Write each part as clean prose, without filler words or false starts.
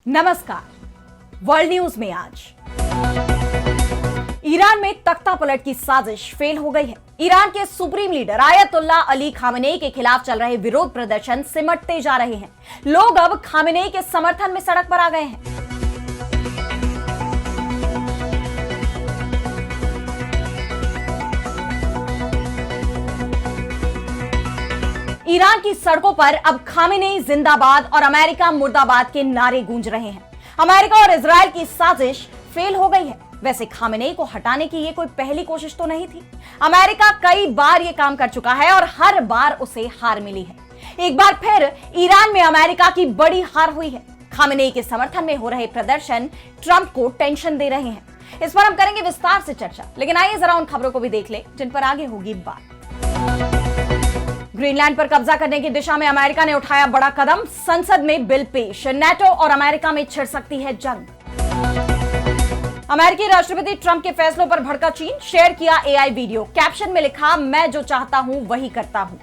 नमस्कार। World news में आज ईरान में तख्ता पलट की साजिश फेल हो गई है। ईरान के supreme leader Ayatollah Ali Khamenei के खिलाफ चल रहे विरोध प्रदर्शन सिमटते जा रहे हैं। लोग अब खामेनेई के समर्थन में सड़क पर आ गए हैं। ईरान की सड़कों पर अब खामेनेई जिंदाबाद और अमेरिका मुर्दाबाद के नारे गूंज रहे हैं। अमेरिका और इजरायल की साजिश फेल हो गई है। वैसे खामेनेई को हटाने की ये कोई पहली कोशिश तो नहीं थी। अमेरिका कई बार ये काम कर चुका है और हर बार उसे हार मिली है। एक बार फिर ईरान में अमेरिका की बड़ी हार हुई है। खामेनेई के समर्थन में हो रहे प्रदर्शन ट्रंप को टेंशन दे रहे हैं। इस पर हम करेंगे विस्तार से चर्चा, लेकिन आइए जरा उन खबरों को भी देख ले जिन पर आगे होगी बात। ग्रीनलैंड पर कब्जा करने की दिशा में अमेरिका ने उठाया बड़ा कदम। संसद में बिल पेश। नाटो और अमेरिका में छिड़ सकती है जंग। अमेरिकी राष्ट्रपति ट्रंप के फैसलों पर भड़का चीन। शेयर किया एआई वीडियो। कैप्शन में लिखा, मैं जो चाहता हूं वही करता हूं।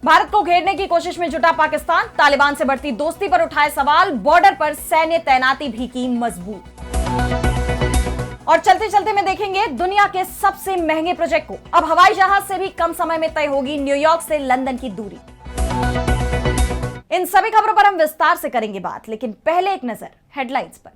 भारत को घेरने की कोशिश में जुटा पाकिस्तान। तालिबान से बढ़ती दोस्ती पर उठाए सवाल। बॉर्डर पर सैन्य तैनाती भी की मजबूत। और चलते चलते में देखेंगे दुनिया के सबसे महंगे प्रोजेक्ट को। अब हवाई जहाज से भी कम समय में तय होगी न्यूयॉर्क से लंदन की दूरी। इन सभी खबरों पर हम विस्तार से करेंगे बात, लेकिन पहले एक नजर हेडलाइंस पर।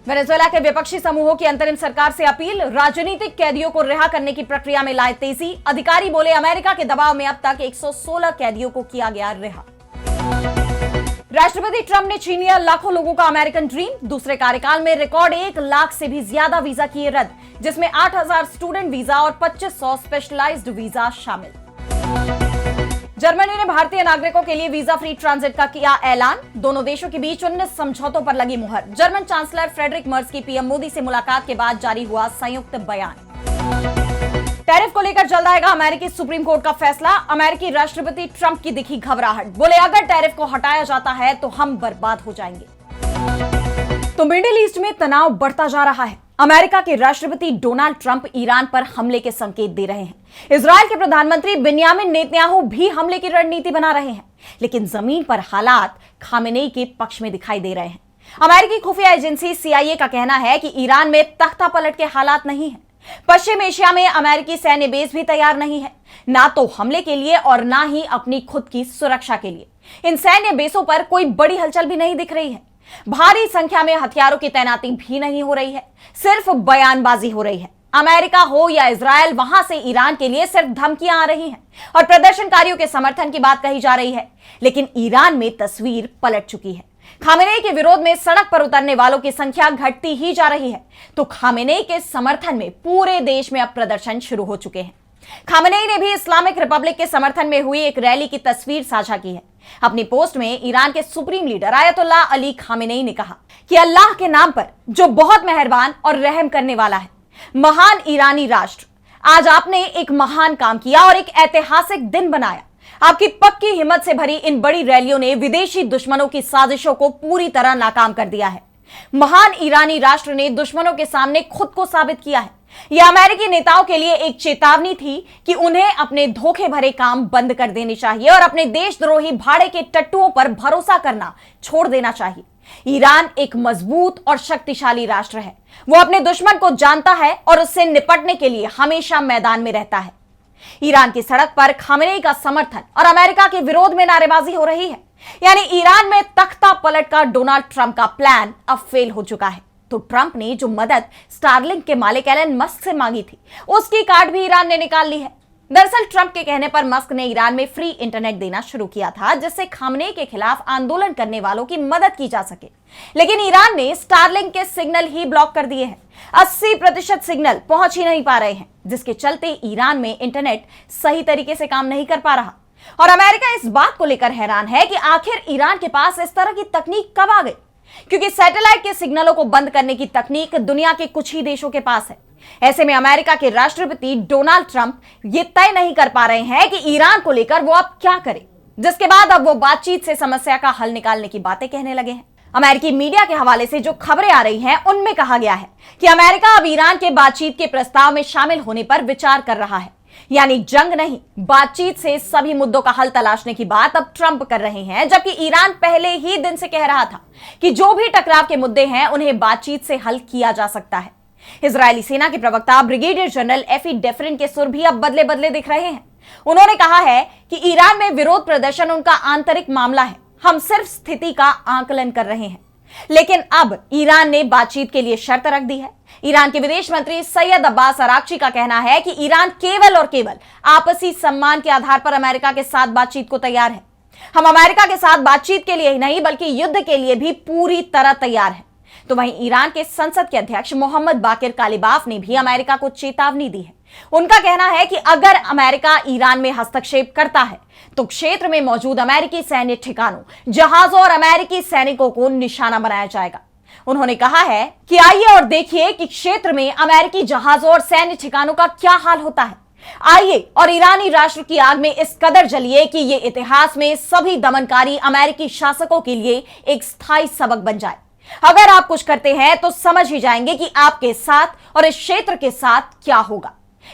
वेनेजुएला के विपक्षी समूहों की अंतरिम सरकार से अपील। राजनीतिक कैदियों को रिहा करने की प्रक्रिया में लाए तेजी। अधिकारी बोले, अमेरिका के दबाव में अब तक 116 कैदियों को किया गया रिहा। राष्ट्रपति ट्रंप ने छीन लिया लाखों लोगों का अमेरिकन ड्रीम। दूसरे कार्यकाल में रिकॉर्ड 1 लाख से भी ज्यादा वीजा किए रद्द, जिसमें 8000 स्टूडेंट वीजा और 2500 स्पेशलाइज्ड वीजा शामिल। जर्मनी ने भारतीय नागरिकों के लिए वीजा फ्री ट्रांजिट का किया ऐलान। दोनों देशों के बीच 19 समझौतों पर लगी मुहर। जर्मन चांसलर फ्रेडरिक मर्ज की पीएम मोदी से मुलाकात के बाद जारी हुआ संयुक्त बयान। टैरिफ को लेकर जल्द आएगा अमेरिकी सुप्रीम कोर्ट का फैसला। अमेरिकी राष्ट्रपति ट्रंप की दिखी घबराहट। बोले, अगर टैरिफ को हटाया जाता है तो हम बर्बाद हो जाएंगे। तो मिडिल ईस्ट में तनाव बढ़ता जा रहा है। अमेरिका के राष्ट्रपति डोनाल्ड ट्रंप ईरान पर हमले के संकेत दे रहे हैं। इजरायल के प्रधानमंत्री बेंयामिन नेतन्याहू भी हमले की रणनीति बना रहे हैं, लेकिन जमीन पर हालात खामेनेई के पक्ष में दिखाई दे रहे हैं। अमेरिकी खुफिया एजेंसी CIA का कहना है कि ईरान में तख्ता पलट के हालात नहीं है। पश्चिम एशिया में अमेरिकी सैन्य बेस भी तैयार नहीं है, ना तो हमले के लिए और ना ही अपनी खुद की सुरक्षा के लिए। इन सैन्य बेसों पर कोई बड़ी हलचल भी नहीं दिख रही है। भारी संख्या में हथियारों की तैनाती भी नहीं हो रही है, सिर्फ बयानबाजी हो रही है। अमेरिका हो या इजरायल, वहां से ईरान के लिए सिर्फ धमकियां आ रही हैं और प्रदर्शनकारियों के समर्थन की बात कही जा रही है। लेकिन ईरान में तस्वीर पलट चुकी है। खामेनेई के विरोध में सड़क पर उतरने वालों की संख्या घटती ही जा रही है, तो खामेनेई के समर्थन में पूरे देश में अब प्रदर्शन शुरू हो चुके हैं। खामेनेई ने भी इस्लामिक रिपब्लिक के समर्थन में हुई एक रैली की तस्वीर साझा की है। अपनी पोस्ट में ईरान के supreme leader Ayatollah Ali Khamenei ने कहा कि अल्लाह के नाम पर, जो बहुत मेहरबान और रहम करने वाला है, महान ईरानी राष्ट्र, आज आपने एक महान काम किया और एक ऐतिहासिक दिन बनाया। आपकी पक्की हिम्मत से भरी इन बड़ी रैलियों ने विदेशी दुश्मनों की साजिशों को पूरी तरह नाकाम कर दिया है। महान ईरानी राष्ट्र ने दुश्मनों के सामने खुद को साबित किया है। यह अमेरिकी नेताओं के लिए एक चेतावनी थी कि उन्हें अपने धोखे भरे काम बंद कर देने चाहिए और अपने देशद्रोही भाड़े के टट्टुओं पर भरोसा करना छोड़ देना चाहिए। ईरान एक मजबूत और शक्तिशाली राष्ट्र है। वो अपने दुश्मन को जानता है और उससे निपटने के लिए हमेशा मैदान में रहता है। ईरान की सड़क पर खामेनेई का समर्थन और अमेरिका के विरोध में नारेबाजी हो रही है। यानी ईरान में तख्ता पलट का डोनाल्ड ट्रंप का प्लान अब फेल हो चुका है। तो ट्रंप ने जो मदद स्टारलिंक के मालिक एलन मस्क से मांगी थी, उसकी कार्ड भी ईरान ने निकाल ली है। दरअसल ट्रंप के कहने पर मस्क ने ईरान में फ्री इंटरनेट देना शुरू किया था, जिससे खामेनेई के खिलाफ आंदोलन करने वालों की मदद की जा सके। लेकिन ईरान ने स्टारलिंक के सिग्नल ही ब्लॉक कर दिए हैं। 80% सिग्नल पहुंच ही नहीं पा रहे हैं, जिसके चलते ईरान में इंटरनेट सही तरीके से काम नहीं कर पा रहा। और अमेरिका इस बात को लेकर हैरान है कि आखिर ईरान के पास इस तरह की तकनीक कब आ गई, क्योंकि सैटेलाइट के सिग्नलों को बंद करने की तकनीक दुनिया के कुछ ही देशों के पास है। ऐसे में अमेरिका के राष्ट्रपति डोनाल्ड ट्रंप ये तय नहीं कर पा रहे हैं कि ईरान को लेकर वो अब क्या करें, जिसके बाद अब वो बातचीत से समस्या का हल निकालने की बातें कहने लगे हैं। अमेरिकी मीडिया के हवाले से जो खबरें आ रही हैं, उनमें कहा गया है कि अमेरिका अब ईरान के बातचीत के प्रस्ताव में शामिल होने पर विचार कर रहा है। यानी जंग नहीं, बातचीत से सभी मुद्दों का हल तलाशने की बात अब ट्रंप कर रहे हैं, जबकि ईरान पहले ही दिन से कह रहा था कि जो भी टकराव के मुद्दे हैं उन्हें बातचीत से हल किया जा सकता है। इजरायली सेना के प्रवक्ता ब्रिगेडियर जनरल एफी डेफरिन के सुर भी अब बदले बदले दिख रहे हैं। उन्होंने कहा है कि ईरान में विरोध प्रदर्शन उनका आंतरिक मामला है, हम सिर्फ स्थिति का आकलन कर रहे हैं। लेकिन अब ईरान ने बातचीत के लिए शर्त रख दी है। ईरान के विदेश मंत्री सैयद अब्बास अराक्ची का कहना है कि ईरान केवल और केवल आपसी सम्मान के आधार पर अमेरिका के साथ बातचीत को तैयार है। हम अमेरिका के साथ बातचीत के लिए ही नहीं बल्कि युद्ध के लिए भी पूरी तरह तैयार हैं। तो वहीं ईरान के संसद के अध्यक्ष मोहम्मद बाकिर कालिबाफ ने भी अमेरिका को चेतावनी दी है। उनका कहना है कि अगर अमेरिका ईरान में हस्तक्षेप करता है तो क्षेत्र में मौजूद अमेरिकी सैन्य ठिकानों, जहाजों और अमेरिकी सैनिकों को निशाना बनाया जाएगा। उन्होंने कहा है कि आइए और देखिए कि क्षेत्र में अमेरिकी जहाजों और सैन्य ठिकानों का क्या हाल होता है। आइए और ईरानी राष्ट्र की आग में इस कदर जलिए कि ये इतिहास में सभी दमनकारी अमेरिकी शासकों के लिए एक स्थायी सबक बन जाए। अगर आप कुछ करते हैं तो समझ ही जाएंगे कि आपके साथ और इस क्षेत्र के साथ क्या होगा।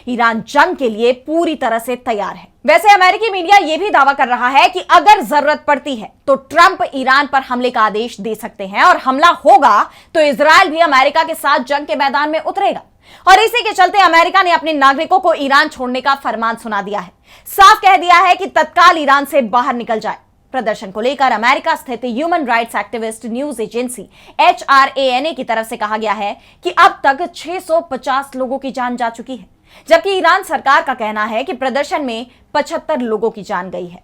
ईरान जंग के लिए पूरी तरह से तैयार है। वैसे अमेरिकी मीडिया यह भी दावा कर रहा है कि अगर जरूरत पड़ती है तो ट्रंप ईरान पर हमले का आदेश दे सकते हैं और हमला होगा तो इजरायल भी अमेरिका के साथ जंग के मैदान में उतरेगा। और इसी के चलते अमेरिका ने अपने नागरिकों को ईरान छोड़ने का फरमान सुना दिया है। साफ कह दिया है कि तत्काल ईरान से बाहर निकल जाए। प्रदर्शन को लेकर अमेरिका स्थित human rights activist news agency HRANA की तरफ से कहा गया है कि अब तक 650 लोगों की जान जा चुकी है, जबकि ईरान सरकार का कहना है कि प्रदर्शन में 75 लोगों की जान गई है।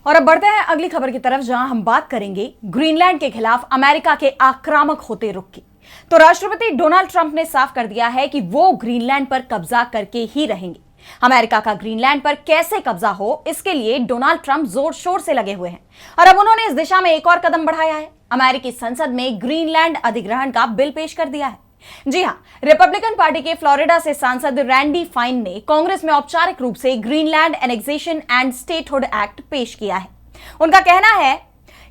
और अब बढ़ते हैं अगली खबर की तरफ, जहां हम बात करेंगे ग्रीनलैंड के खिलाफ अमेरिका के आक्रामक होते रुख की। तो राष्ट्रपति डोनाल्ड ट्रंप ने साफ कर दिया है कि वो ग्रीनलैंड पर कब्जा करके ही रहेंगे। अमेरिका का ग्रीनलैंड पर कैसे कब्जा हो, इसके लिए डोनाल्ड ट्रंप जोर शोर से लगे हुए हैं और अब उन्होंने इस दिशा में एक और कदम बढ़ाया है। अमेरिकी संसद में ग्रीनलैंड अधिग्रहण का बिल पेश कर दिया है। जी हां, रिपब्लिकन पार्टी के फ्लोरिडा से सांसद रैंडी फाइन ने कांग्रेस में औपचारिक रूप से Greenland annexation and statehood act पेश किया है। उनका कहना है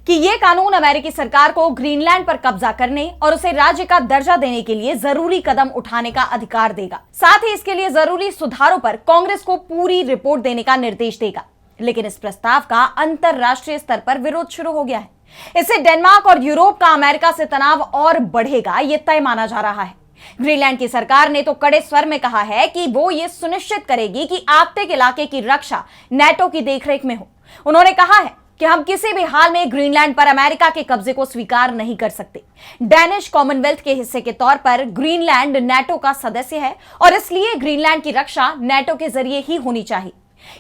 कि यह कानून अमेरिकी सरकार को ग्रीनलैंड पर कब्जा करने और उसे राज्य का दर्जा देने के लिए जरूरी कदम उठाने का अधिकार देगा। साथ ही इसके लिए जरूरी सुधारों पर कांग्रेस को पूरी रिपोर्ट देने का निर्देश देगा। लेकिन इस प्रस्ताव का अंतरराष्ट्रीय स्तर पर विरोध शुरू हो गया है। इससे डेनमार्क और यूरोप का अमेरिका से तनाव और बढ़ेगा, यह तय माना जा रहा है। ग्रीनलैंड की सरकार ने तो कड़े स्वर में कहा है कि वो ये सुनिश्चित करेगी कि आर्कटिक इलाके की रक्षा नाटो की देखरेख में हो। उन्होंने कहा है कि हम किसी भी हाल में ग्रीनलैंड पर अमेरिका के कब्जे को स्वीकार नहीं कर सकते। डेनिश कॉमनवेल्थ के हिस्से के तौर पर ग्रीनलैंड नाटो का सदस्य है और इसलिए ग्रीनलैंड की रक्षा नाटो के जरिए ही होनी चाहिए।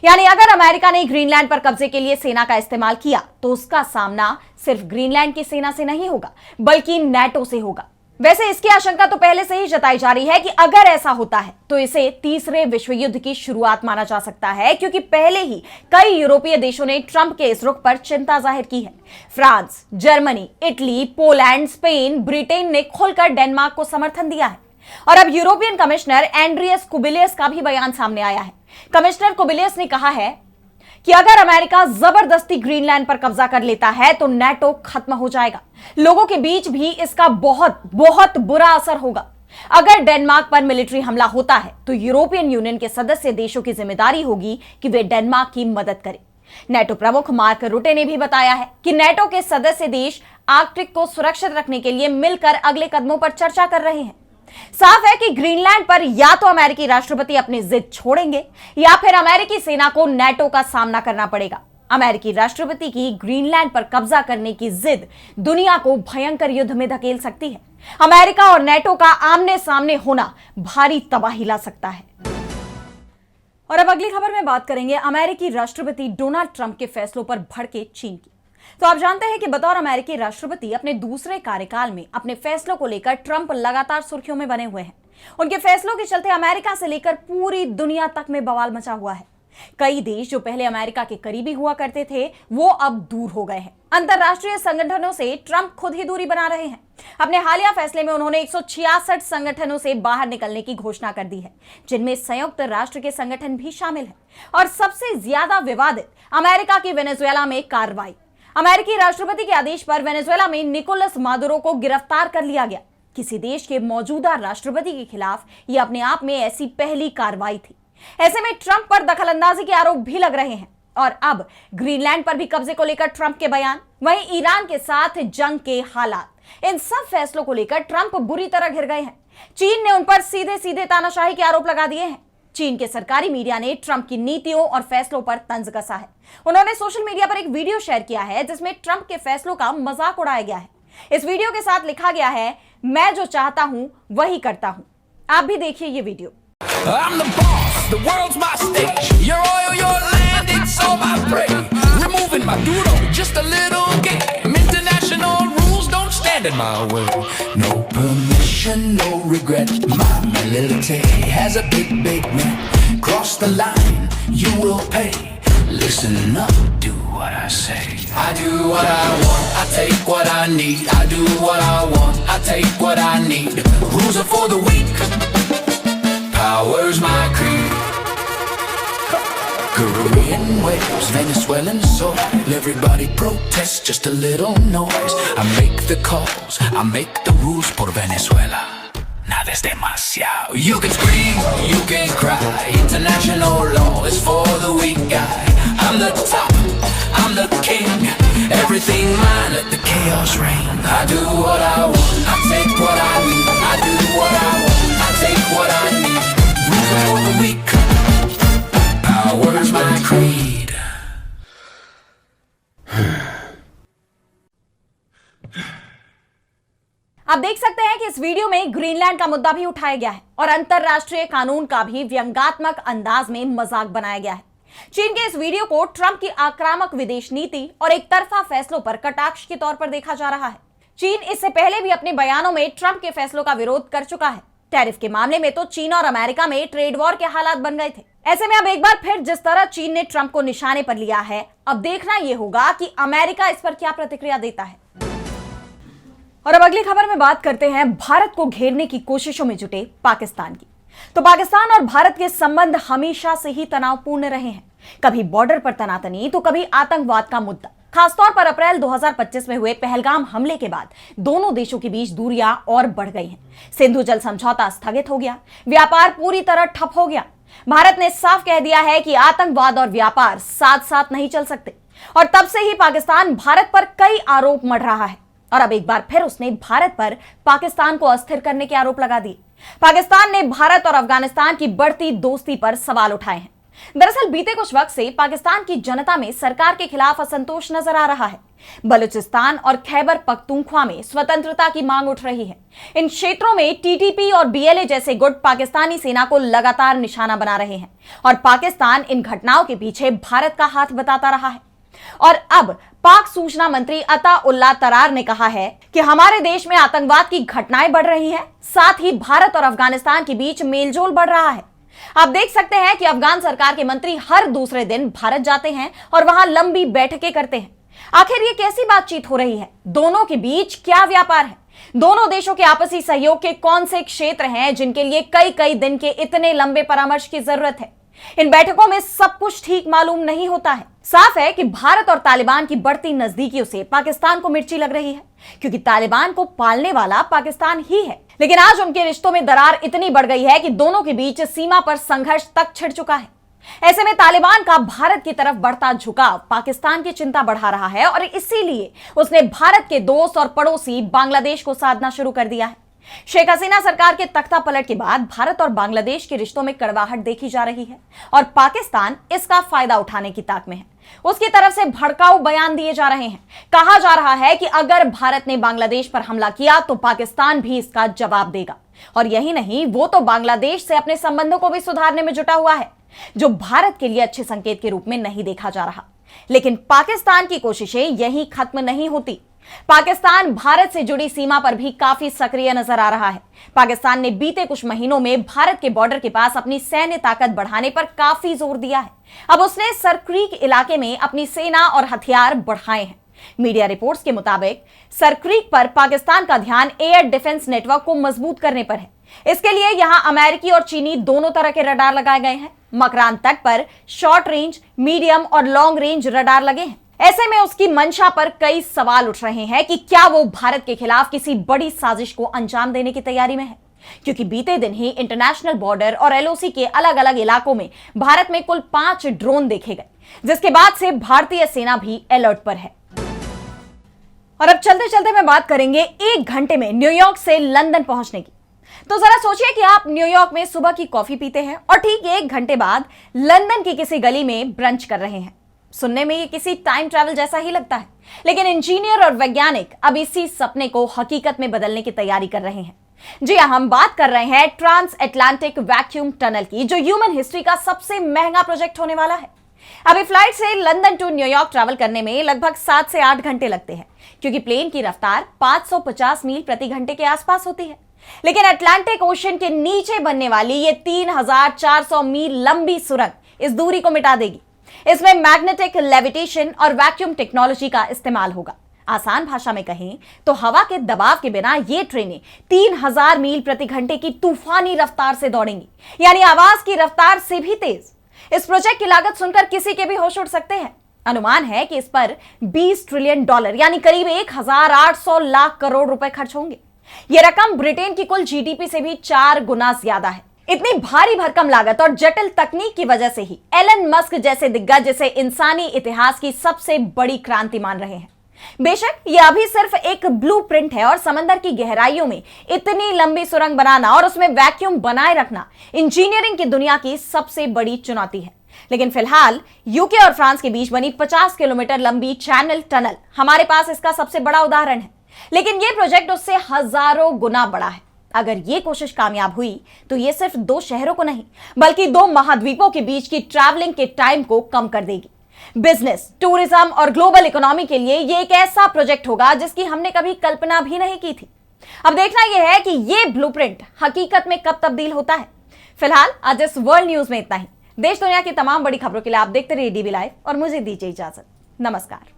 यानी अगर अमेरिका ने ग्रीनलैंड पर कब्जे के लिए सेना का इस्तेमाल किया तो उसका सामना सिर्फ ग्रीनलैंड की सेना से नहीं होगा बल्कि नाटो से होगा। वैसे इसकी आशंका तो पहले से ही जताई जा रही है कि अगर ऐसा होता है तो इसे तीसरे विश्व युद्ध की शुरुआत माना जा सकता है, क्योंकि पहले ही कई यूरोपीय देशों ने ट्रंप के इस रुख पर चिंता जाहिर की है। France, Germany, Italy, Poland, Spain, Britain ने खुलकर डेनमार्क को समर्थन दिया है। और अब यूरोपियन कमिश्नर एंड्रियस कुबिलियस का भी बयान सामने आया है। कमिश्नर कुबिलियस ने कहा है कि अगर अमेरिका जबरदस्ती ग्रीनलैंड पर कब्जा कर लेता है तो नाटो खत्म हो जाएगा। लोगों के बीच भी इसका बहुत बहुत बुरा असर होगा। अगर डेनमार्क पर मिलिट्री हमला होता है तो यूरोपियन यूनियन के सदस्य देशों की जिम्मेदारी होगी कि वे डेनमार्क की मदद करें। नाटो प्रमुख मार्क रुटे ने भी बताया है कि नाटो के सदस्य देश आर्कटिक को सुरक्षित रखने के लिए मिलकर अगले कदमों पर चर्चा कर रहे हैं। साफ है कि ग्रीनलैंड पर या तो अमेरिकी राष्ट्रपति अपनी जिद छोड़ेंगे या फिर अमेरिकी सेना को नाटो का सामना करना पड़ेगा। अमेरिकी राष्ट्रपति की ग्रीनलैंड पर कब्जा करने की जिद दुनिया को भयंकर युद्ध में धकेल सकती है। अमेरिका और नाटो का आमने सामने होना भारी तबाही ला सकता है। और अब अगली खबर में बात करेंगे अमेरिकी राष्ट्रपति डोनाल्ड ट्रंप के फैसलों पर भड़के चीन की। तो आप जानते हैं कि बतौर अमेरिकी राष्ट्रपति अपने दूसरे कार्यकाल में अपने फैसलों को लेकर ट्रंप लगातार सुर्खियों में बने हुए हैं। उनके फैसलों के चलते अमेरिका से लेकर पूरी दुनिया तक में बवाल मचा हुआ है। कई देश जो पहले अमेरिका के करीबी हुआ करते थे वो अब दूर हो गए हैं। अंतरराष्ट्रीय संगठनों से ट्रंप खुद ही दूरी बना रहे हैं। अपने हालिया फैसले में उन्होंने 166 संगठनों से बाहर निकलने की घोषणा कर दी है, जिनमें संयुक्त राष्ट्र के संगठन भी शामिल हैं। और सबसे ज्यादा विवादित अमेरिका की वेनेजुएला में कार्रवाई। अमेरिकी राष्ट्रपति के आदेश पर वेनेजुएला में निकोलस मादुरो को गिरफ्तार कर लिया गया। किसी देश के मौजूदा राष्ट्रपति के खिलाफ यह अपने आप में ऐसी पहली कार्रवाई थी। ऐसे में ट्रंप पर दखलंदाजी के आरोप भी लग रहे हैं। और अब ग्रीनलैंड पर भी कब्जे को लेकर ट्रंप के बयान, वहीं ईरान के साथ जंग के हालात, इन सब फैसलों को लेकर ट्रंप बुरी तरह घिर गए हैं। चीन ने उन पर सीधे सीधे तानाशाही के आरोप लगा दिए हैं। चीन के सरकारी मीडिया ने ट्रंप की नीतियों और फैसलों पर तंज कसा है। उन्होंने सोशल मीडिया पर एक वीडियो शेयर किया है जिसमें ट्रंप के फैसलों का मजाक उड़ाया गया है। इस वीडियो के साथ लिखा गया है, मैं जो चाहता हूं वही करता हूं। आप भी देखिए ये video. I'm the boss, the world's my stage. Your oil, your land, it's all my prey. Removing my doodle, just a little game. International rules don't stand in my way. No permission, no regret. My military has a big, big net. Cross the line, you will pay. Listen up, do what I say. I do what I want, I take what I need. I do what I want, I take what I need. Rules are for the weak. Power's my creed. Korean waves, Venezuelan soil. Everybody protest, just a little noise. I make the calls, I make the rules por Venezuela. Nada es demasiado. You can scream, you can cry. International law is for the weak guy. I'm the top, I'm the king. Everything mine, let the chaos reign. I do what I want, I take what I need. I do what I want, I take what I need. Rules are for the weak. Power's my creed. आप देख सकते हैं कि इस video में Greenland का मुद्दा भी उठाया गया है और अंतरराष्ट्रीय कानून का भी व्यंग्यात्मक अंदाज में मजाक बनाया गया है। चीन के इस वीडियो को ट्रंप की आक्रामक विदेश नीति और एक तरफा फैसलों पर कटाक्ष के तौर पर देखा जा रहा है। चीन इससे पहले भी अपने बयानों में ट्रंप के फैसलों का विरोध कर चुका है। टैरिफ के मामले में तो चीन और अमेरिका में ट्रेड वॉर के हालात बन गए थे। ऐसे में अब एक बार फिर जिस तरह चीन ने ट्रंप को निशाने पर लिया है, अब देखना यह होगा कि अमेरिका इस पर क्या प्रतिक्रिया देता है। और अब अगली खबर में बात करते हैं भारत को घेरने की कोशिशों में जुटे पाकिस्तान की। तो पाकिस्तान और भारत के संबंध हमेशा से ही तनावपूर्ण रहे हैं। कभी बॉर्डर पर तनातनी तो कभी आतंकवाद का मुद्दा। खासतौर पर अप्रैल 2025 में हुए पहलगाम हमले के बाद दोनों देशों के बीच दूरियां और बढ़ गई हैं। सिंधु जल समझौता स्थगित हो गया, व्यापार पूरी तरह ठप हो गया। भारत ने साफ कह दिया है कि आतंकवाद और व्यापार साथ साथ नहीं चल सकते। और तब से ही पाकिस्तान भारत पर कई आरोप मढ़ रहा है और अब एक बार फिर उसने भारत पर पाकिस्तान को अस्थिर करने के आरोप लगा दिए। पाकिस्तान ने भारत और अफगानिस्तान की बढ़ती दोस्ती पर सवाल उठाए हैं। दरअसल बीते कुछ वक्त से पाकिस्तान की जनता में सरकार के खिलाफ असंतोष नजर आ रहा है। बलूचिस्तान और खैबर पख्तूनख्वा में स्वतंत्रता की मांग उठ रही है। इन क्षेत्रों में टीटीपी और बीएलए जैसे गुट पाकिस्तानी सेना को लगातार निशाना बना रहे हैं और पाकिस्तान इन घटनाओं के पीछे भारत का हाथ बताता रहा है। और अब पाक सूचना मंत्री अता उल्लाह तरार ने कहा है कि हमारे देश में आतंकवाद की घटनाएं बढ़ रही हैं, साथ ही भारत और अफगानिस्तान के बीच मेलजोल बढ़ रहा है। आप देख सकते हैं कि अफगान सरकार के मंत्री हर दूसरे दिन भारत जाते हैं और वहां लंबी बैठकें करते हैं। आखिर ये कैसी बातचीत हो रही है? दोनों के बीच क्या व्यापार है? दोनों देशों के आपसी सहयोग के कौन से क्षेत्र हैं जिनके लिए कई कई दिन के इतने लंबे परामर्श की जरूरत है? इन बैठकों में सब कुछ ठीक मालूम नहीं होता है। साफ है कि भारत और तालिबान की बढ़ती नजदीकियों से पाकिस्तान को मिर्ची लग रही है, क्योंकि तालिबान को पालने वाला पाकिस्तान ही है। लेकिन आज उनके रिश्तों में दरार इतनी बढ़ गई है कि दोनों के बीच सीमा पर संघर्ष तक छिड़ चुका है। ऐसे में तालिबान का भारत की तरफ बढ़ता झुकाव पाकिस्तान की चिंता बढ़ा रहा है और इसीलिए उसने भारत के दोस्त और पड़ोसी बांग्लादेश को साधना शुरू कर दिया है। शेख हसीना सरकार के तख्ता पलट के बाद भारत और बांग्लादेश के रिश्तों में कड़वाहट देखी जा रही है और पाकिस्तान इसका फायदा उठाने की ताक में है। उसकी तरफ से भड़काऊ बयान दिए जा रहे हैं। कहा जा रहा है कि अगर भारत ने बांग्लादेश पर हमला किया तो पाकिस्तान भी इसका जवाब देगा। और यही नहीं, वो तो बांग्लादेश से अपने संबंधों को भी सुधारने में जुटा हुआ है, जो भारत के लिए अच्छे संकेत के रूप में नहीं देखा जा रहा। लेकिन पाकिस्तान की कोशिशें यहीं खत्म नहीं होती। पाकिस्तान भारत से जुड़ी सीमा पर भी काफी सक्रिय नजर आ रहा है। पाकिस्तान ने बीते कुछ महीनों में भारत के बॉर्डर के पास अपनी सैन्य ताकत बढ़ाने पर काफी जोर दिया है। अब उसने सरक्रीक इलाके में अपनी सेना और हथियार बढ़ाए हैं। मीडिया रिपोर्ट्स के मुताबिक सरक्रीक पर पाकिस्तान का ध्यान एयर डिफेंस नेटवर्क को मजबूत करने पर है। इसके लिए यहां अमेरिकी और चीनी दोनों तरह के रडार लगाए गए हैं। मकरान तट पर शॉर्ट रेंज, मीडियम और लॉन्ग रेंज रडार लगे हैं। ऐसे में उसकी मंशा पर कई सवाल उठ रहे हैं कि क्या वो भारत के खिलाफ किसी बड़ी साजिश को अंजाम देने की तैयारी में है। क्योंकि बीते दिन ही इंटरनेशनल बॉर्डर और एलओसी के अलग अलग इलाकों में भारत में कुल 5 ड्रोन देखे गए, जिसके बाद से भारतीय सेना भी अलर्ट पर है। और अब चलते चलते मैं बात करेंगे 1 घंटे में न्यूयॉर्क से लंदन पहुंचने की। तो जरा सोचिए कि आप न्यूयॉर्क में सुबह की कॉफी पीते हैं और ठीक 1 घंटे बाद लंदन की किसी गली में ब्रंच कर रहे हैं। सुनने में ये किसी टाइम ट्रैवल जैसा ही लगता है, लेकिन इंजीनियर और वैज्ञानिक अब इसी सपने को हकीकत में बदलने की तैयारी कर रहे हैं। जी हां, हम बात कर रहे हैं ट्रांस अटलांटिक वैक्यूम टनल की, जो ह्यूमन हिस्ट्री का सबसे महंगा प्रोजेक्ट होने वाला है। अभी फ्लाइट से लंदन टू न्यूयॉर्क ट्रैवल करने में लगभग 7 से 8 घंटे लगते हैं, क्योंकि प्लेन की रफ्तार 550 मील प्रति घंटे के आसपास होती है। लेकिन अटलांटिक ओशन के नीचे बनने वाली ये 3400 मील लंबी सुरंग इस दूरी को मिटा देगी। इसमें मैग्नेटिक लेविटेशन और वैक्यूम टेक्नोलॉजी का इस्तेमाल होगा। आसान भाषा में कहें तो हवा के दबाव के बिना ये ट्रेनें 3000 मील प्रति घंटे की तूफानी रफ्तार से दौड़ेंगी, यानी आवाज की रफ्तार से भी तेज। इस प्रोजेक्ट की लागत सुनकर किसी के भी होश उड़ सकते हैं। अनुमान है कि इस पर $20 ट्रिलियन यानी करीब 1800 लाख करोड़ रुपए खर्च होंगे। यह रकम ब्रिटेन की कुल जीडीपी से भी 4 गुना ज्यादा है। इतनी भारी भरकम लागत और जटिल तकनीक की वजह से ही एलन मस्क जैसे दिग्गज इसे इंसानी इतिहास की सबसे बड़ी क्रांति मान रहे हैं। बेशक यह अभी सिर्फ एक ब्लूप्रिंट है और समंदर की गहराइयों में इतनी लंबी सुरंग बनाना और उसमें वैक्यूम बनाए रखना इंजीनियरिंग की दुनिया की सबसे बड़ी चुनौती है। लेकिन फिलहाल यूके और फ्रांस के बीच बनी 50 किलोमीटर लंबी चैनल टनल हमारे पास इसका सबसे बड़ा उदाहरण है। लेकिन यह प्रोजेक्ट उससे हजारों गुना बड़ा है। अगर यह कोशिश कामयाब हुई तो यह सिर्फ 2 शहरों को नहीं, बल्कि 2 महाद्वीपों के बीच की ट्रैवलिंग के टाइम को कम कर देगी। बिजनेस, टूरिज्म और ग्लोबल इकोनॉमी के लिए यह एक ऐसा प्रोजेक्ट होगा जिसकी हमने कभी कल्पना भी नहीं की थी। अब देखना यह है कि यह ब्लूप्रिंट हकीकत में कब तब्दील होता है। फिलहाल आज इस वर्ल्ड न्यूज में इतना ही। देश दुनिया की तमाम बड़ी खबरों के लिए आप देखते रहिए डीवी लाइव और मुझे दीजिए इजाजत। नमस्कार।